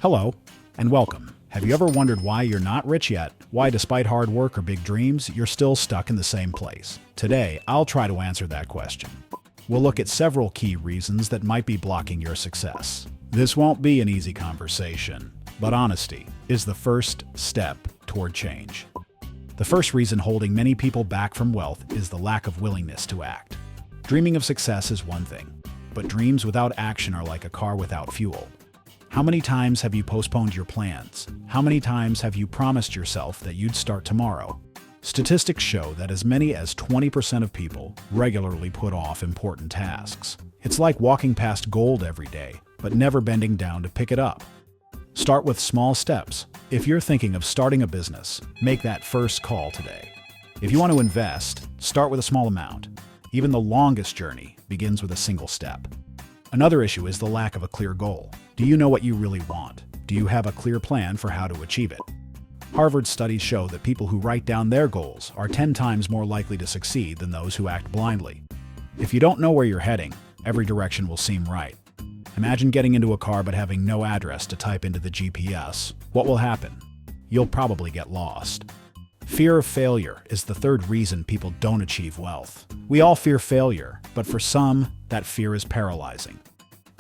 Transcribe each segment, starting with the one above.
Hello, and welcome. Have you ever wondered why you're not rich yet? Why, despite hard work or big dreams, you're still stuck in the same place? Today, I'll try to answer that question. We'll look at several key reasons that might be blocking your success. This won't be an easy conversation, but honesty is the first step toward change. The first reason holding many people back from wealth is the lack of willingness to act. Dreaming of success is one thing, but dreams without action are like a car without fuel. How many times have you postponed your plans? How many times have you promised yourself that you'd start tomorrow? Statistics show that as many as 20% of people regularly put off important tasks. It's like walking past gold every day, but never bending down to pick it up. Start with small steps. If you're thinking of starting a business, make that first call today. If you want to invest, start with a small amount. Even the longest journey begins with a single step. Another issue is the lack of a clear goal. Do you know what you really want? Do you have a clear plan for how to achieve it? Harvard studies show that people who write down their goals are 10 times more likely to succeed than those who act blindly. If you don't know where you're heading, every direction will seem right. Imagine getting into a car but having no address to type into the GPS. What will happen? You'll probably get lost. Fear of failure is the third reason people don't achieve wealth. We all fear failure, but for some, that fear is paralyzing.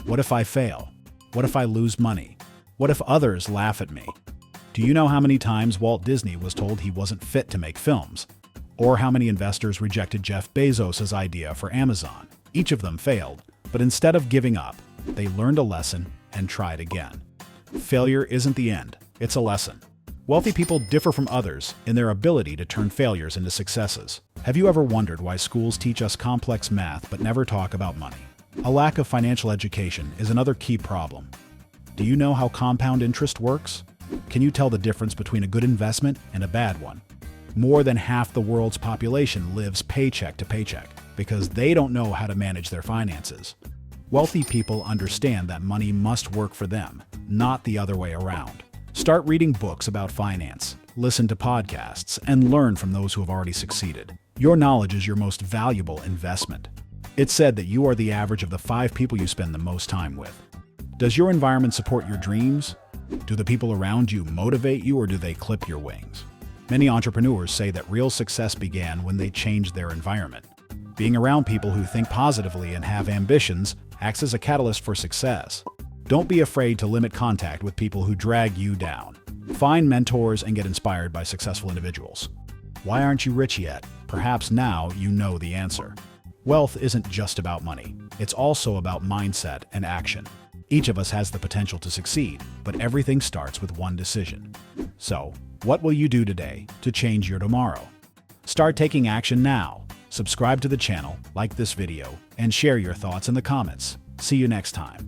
What if I fail? What if I lose money? What if others laugh at me? Do you know how many times Walt Disney was told he wasn't fit to make films? Or how many investors rejected Jeff Bezos' idea for Amazon? Each of them failed, but instead of giving up, they learned a lesson and tried again. Failure isn't the end, it's a lesson. Wealthy people differ from others in their ability to turn failures into successes. Have you ever wondered why schools teach us complex math but never talk about money? A lack of financial education is another key problem. Do you know how compound interest works? Can you tell the difference between a good investment and a bad one? More than half the world's population lives paycheck to paycheck because they don't know how to manage their finances. Wealthy people understand that money must work for them, not the other way around. Start reading books about finance, listen to podcasts, and learn from those who have already succeeded. Your knowledge is your most valuable investment. It's said that you are the average of the 5 people you spend the most time with. Does your environment support your dreams? Do the people around you motivate you, or do they clip your wings? Many entrepreneurs say that real success began when they changed their environment. Being around people who think positively and have ambitions acts as a catalyst for success. Don't be afraid to limit contact with people who drag you down. Find mentors and get inspired by successful individuals. Why aren't you rich yet? Perhaps now you know the answer. Wealth isn't just about money. It's also about mindset and action. Each of us has the potential to succeed, but everything starts with one decision. So, what will you do today to change your tomorrow? Start taking action now. Subscribe to the channel, like this video, and share your thoughts in the comments. See you next time.